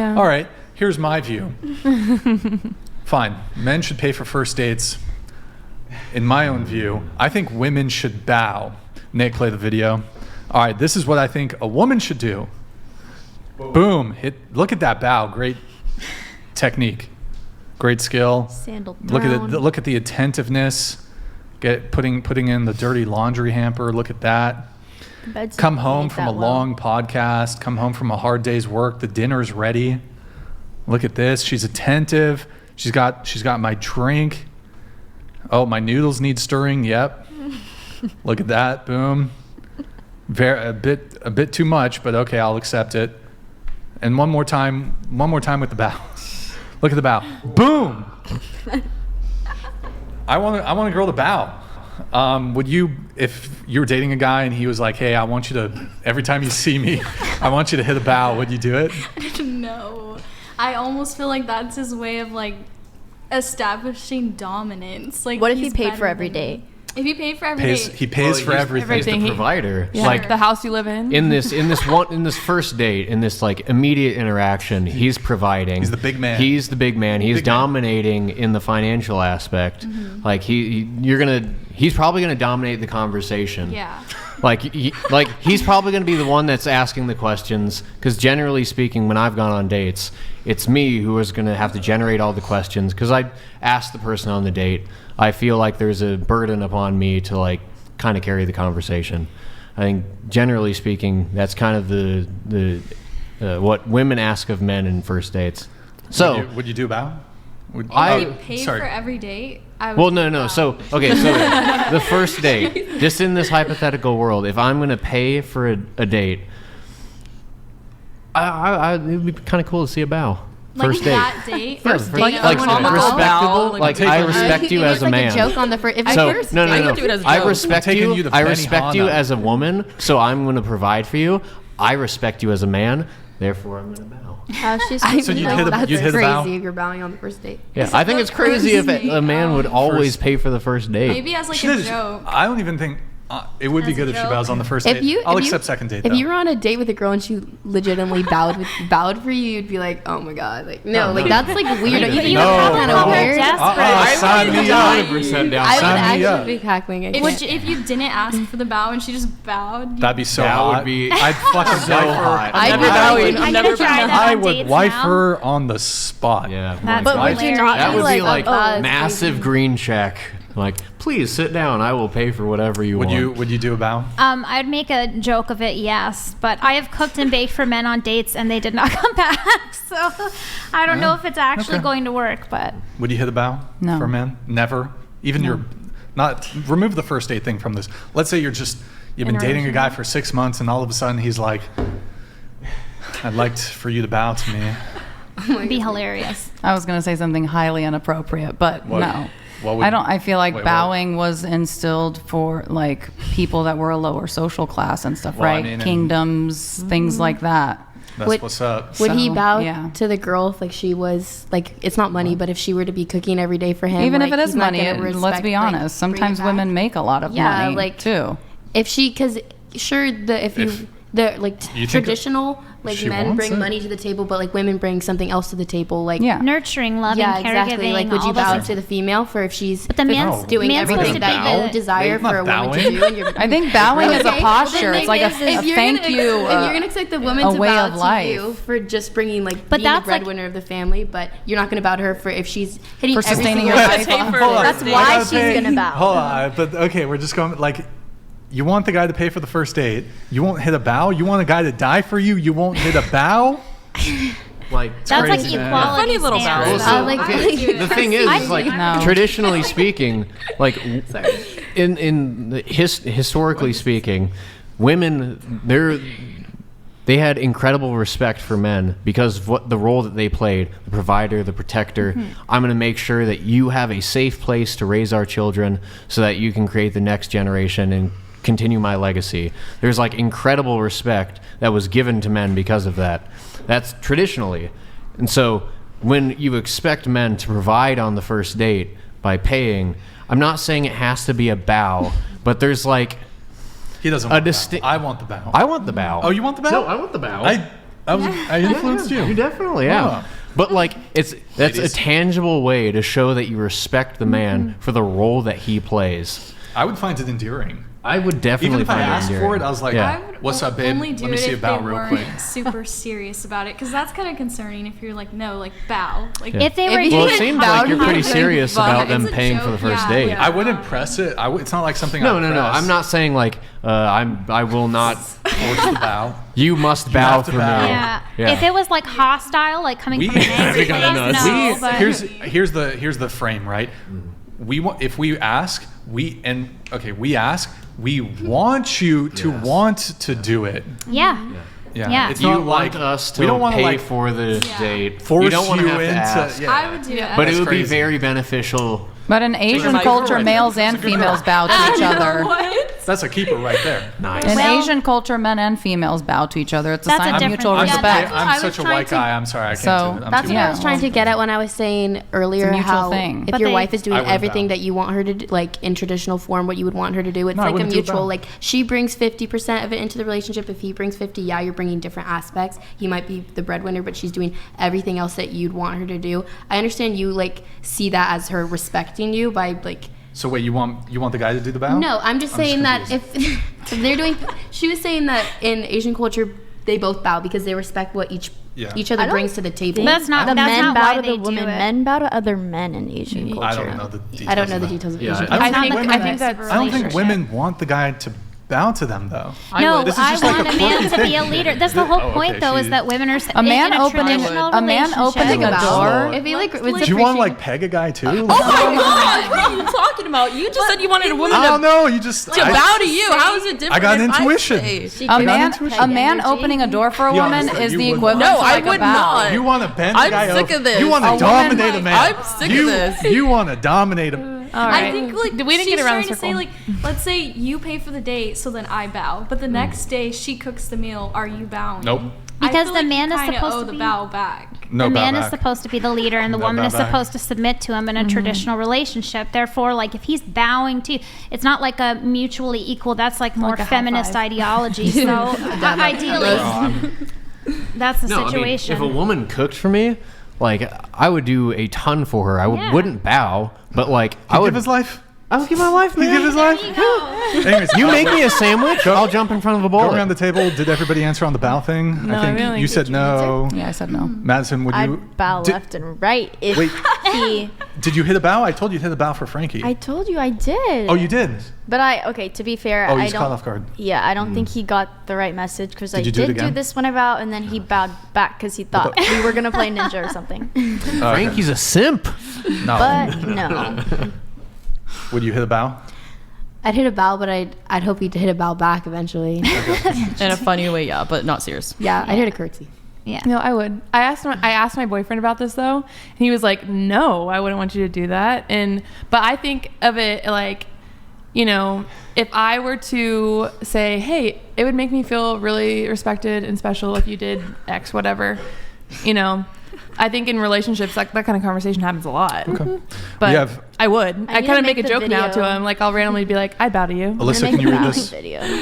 Yeah. All right, here's my view. Fine, men should pay for first dates. In my own view, I think women should bow. Nate, play the video. All right, this is what I think a woman should do. Boom. Look at that bow. Great technique. Great skill. Sandal Look at it. thrown. Look at the attentiveness. Putting in the dirty laundry hamper. Look at that. The bed's Come not home made from a that well. long podcast. Come home from a hard day's work. The dinner's ready. Look at this. She's attentive. She's got my drink. Oh, my noodles need stirring. Yep. Look at that. Boom. A bit too much, but okay, I'll accept it. And one more time with the bow. Look at the bow. Boom. I want a girl to bow. Would you, if you were dating a guy and he was like, "Hey, I want you to, every time you see me, I want you to hit a bow," would you do it? No. I almost feel like that's his way of like establishing dominance. Like, What if he he's paid better for every than me. date? If he paid for every date, He pays for everything. He's the provider. Yeah. Like the house you live in. in this first date, in this like immediate interaction, he's providing. He's the big man. He's the big man. He's Big man. dominating in the financial aspect. Like he's probably gonna dominate the conversation. yeah. Like he's probably going to be the one that's asking the questions, because generally speaking, when I've gone on dates, it's me who is going to have to generate all the questions, because I asked the person on the date. I feel like there's a burden upon me to like kind of carry the conversation. I think generally speaking, that's kind of the what women ask of men in first dates. So would you do a bow? If he paid for every date, I would. Well, no. So, okay, so the first date, just in this hypothetical world, if I'm going to pay for a date, it would be kind of cool to see a bow. Like First date. that date. First date. like comical respectable. bow, Like take I a- respect you as a man. Like a joke on the first. If So I first no, I would do it as a I joke. respect I'm taking you. you to I respect you Benihana. as a woman, so I'm going to provide for you. I respect you as a man, therefore I'm going to bow. How's she So you'd hit a- that's you'd hit a bow? crazy if you're bowing on the first date. Yeah, I think it's crazy if a man would always First- pay for the first date. Maybe as like She a did- joke. I don't even think it would be As a good if she joke. bows on the first date. I'll accept second date. If though. you were on a date with a girl and she legitimately bowed for you, you'd be like, oh my god, like no, like that's like weird. You think that's kind of weird? Sign me up. 100% down. I would Sign me up. actually be cackling. If you didn't ask for the bow and she just bowed, That'd be so That would hot. be I'd fucking so wife her. hot. I'd never be bowing. bowing. I'm I'm never gonna try been that I on would dates wife now. her on the spot. Yeah. That's But would you hilarious. not That be would like, be like oh, massive green check. Like, please sit down. I will pay for whatever you Would want. you do a bow? I'd make a joke of it, yes, but I have cooked and baked for men on dates and they did not come back. So I don't know if it's actually Okay. going to work, but Would you hit a bow No. for a man? Never. Even your not remove the first date thing from this. Let's say you've been dating a guy for 6 months and all of a sudden he's like, "I'd like for you to bow to me." it'd be hilarious. I was going to say something highly inappropriate, but What? no. What would- I feel like wait, what? bowing was instilled for like people that were a lower social class and stuff, Well, I right? mean, and- Kingdoms, things like that. That's Would- what's up. Would he So, bow yeah. to the girl if like she was like it's not money, but if she were to be cooking every day for him, Even like, if it is he's not money, gonna let's respect, be like, honest. bring it Sometimes back? women make a lot of Yeah, money like- too. If she, because sure, the like You think traditional like she men wants bring it? money to the table, but like women bring something else to the table, like Yeah. Nurturing, loving, yeah, caregiving, exactly. Like, would you all those bow things. to the female for if she's But the man's- doing man's everything supposed to that be you the- desire Not for a woman bowing. to do? And you're, I think bowing is a Okay, posture. well, It's like a if you're thank gonna, you. If you're gonna expect the woman a to way bow of to life. you for just bringing like But being the that's, like- breadwinner of the family, but you're not gonna bow to her for if she's hitting For every sustaining single your life life. off. Hold on. That's I why gotta she's pay- gonna bow. Hold on, but okay, we're just going like, you want the guy to pay for the first date. You won't hit a bow. You want a guy to die for you. You won't hit a bow. Like, That's like crazy, man. equality. Funny little standards. Well, so, like- okay, the thing is, like, No. traditionally speaking, like, historically speaking, women, they had incredible respect for men because of what the role that they played, the provider, the protector. I'm going to make sure that you have a safe place to raise our children so that you can create the next generation and continue my legacy. There's like incredible respect that was given to men because of that. That's traditionally. And so when you expect men to provide on the first date by paying, I'm not saying it has to be a bow, but there's like He doesn't A want the distinct- bow. I want the bow. I want the bow. Oh, you want the bow? No, I want the bow. I influenced you. You definitely, yeah. Oh. But like, that's a Ladies. tangible way to show that you respect the man for the role that he plays. I would find it endearing. I would definitely Even if I find asked it for endearing. it, I was like, Yeah. I would "What's up, babe? only do Let me it see a if bow they real weren't quick." super serious about it, because that's kind of concerning if you're like, no, like bow. Like, Yeah. If they were If you Well, it even seems bowed like you're pretty halfway, serious but about them it's a paying for the joke, first yeah, date. yeah. I wouldn't press it. It's not like something. No, I'd no, no. press. I'm not saying like I will not. Force the bow. You must bow have to for bow. me. Yeah. Yeah. If it was like hostile, like coming We- from a man's We place, got nuts. no. But here's the frame, right? We want, if we ask, we ask, we want you to Yes. want to do it. yeah. Yeah. It's You not want like us to we don't want pay to like for the Yeah. date. force you don't want to have to into. ask. Yeah. I would do it. But That's it would be crazy. very beneficial. But in Asian like- culture, Right. males and That's a good females bow to each other. That's a keeper right there. Nice. In Well- Asian culture, men and females bow to each other. It's a That's a sign of different mutual thing. Yeah, respect. what I I'm was such a trying white to- guy. I'm sorry. I can't So, do it. I'm That's too what I Yeah. was trying to get at when I was saying earlier mutual how thing. if But your they- wife is I doing wouldn't everything bow. that you want her to do, like in traditional form, what you would want her to do, it's No, I like a wouldn't do a mutual. bow. Like she brings 50% of it into the relationship. If he brings 50, yeah, you're bringing different aspects. He might be the breadwinner, but she's doing everything else that you'd want her to do. I understand you like see that as her respecting you by like. So wait, you want the guy to do the bow? No, I'm just saying that confused. if they're doing, she was saying that in Asian culture they both bow because they respect what each Yeah. other brings to the table. That's not. The That's men not bow why to they the do women. it. Men bow to other men in Asian culture. I don't know the details. I don't know of the that. details of Yeah, Asian I culture. I don't I think think, women. I think that's I don't think relationship. women want the guy to bow to them though. No, This is I just like want a a man quirky to be a thing. leader. That's the whole Oh, point, okay, though, is she- that women are A man in opening traditional a man relationship. opening Think a about door. it. If he like was Do you want to like appreciating- peg a guy too? Oh my god! What are you talking about? You just said you wanted a woman I don't to know. You just bow to you. How is it different? I got if intuition. say? A man, intuition. a man opening a door for a Yeah, woman so is you the would- equivalent No, to I like a would bow. not. You want to bend I'm a guy sick over. of this. You want A to woman- dominate a man. I'm sick of you, this. You want to dominate him. I think like We didn't she's get around trying the to say circle. like, let's say you pay for the date, so then I bow, but the next day she cooks the meal. Are you bowing? Nope. I Because feel the like man you is kinda supposed owe to the be- bow back. No The bow man is back. supposed to be the leader, and the No woman bow is back. supposed to submit to him in a traditional relationship. Therefore, like if he's bowing to you, it's not like a mutually equal. That's like more Like a high feminist five. ideology. So ideally, that's the No, I mean, situation. if a woman cooked for me, like I would do a ton for her. I Yeah. wouldn't bow, but like I He'd would give his life. I would give my life, He'd man. give his life. There you go. Anyways, You make me a sandwich, I'll jump in front of a Go bowl. around the table. Did everybody answer on the bow thing? No, I think I really you did. said no. Yeah, I said no. Madison, would you? I'd bow did, left and right if Wait. he. Did you hit a bow? I told you to hit a bow for Frankie. I told you I did. Oh, you did. But okay, to be fair, Oh, I he's don't. caught off guard. Yeah, I don't think he got the right message because I Did you do it did do again? this when I bowed, and then he bowed back because he thought we were gonna play ninja or something. Frankie's a simp. No. But no, Would you hit a bow? I'd hit a bow, but I'd hope he'd hit a bow back eventually. In a funny way, yeah, but not serious. Yeah, I'd hit a curtsy. Yeah. No, I would. I asked my boyfriend about this though, and he was like, "No, I wouldn't want you to do that." But I think of it like, you know, if I were to say, "Hey, it would make me feel really respected and special if you did X, whatever," you know. I think in relationships, that kind of conversation happens a lot. Okay. But We have- I would. I need kind to of make a make the joke now to video. him. Like I'll randomly be like, "I bow to you." Alyssa, can you read this? Video.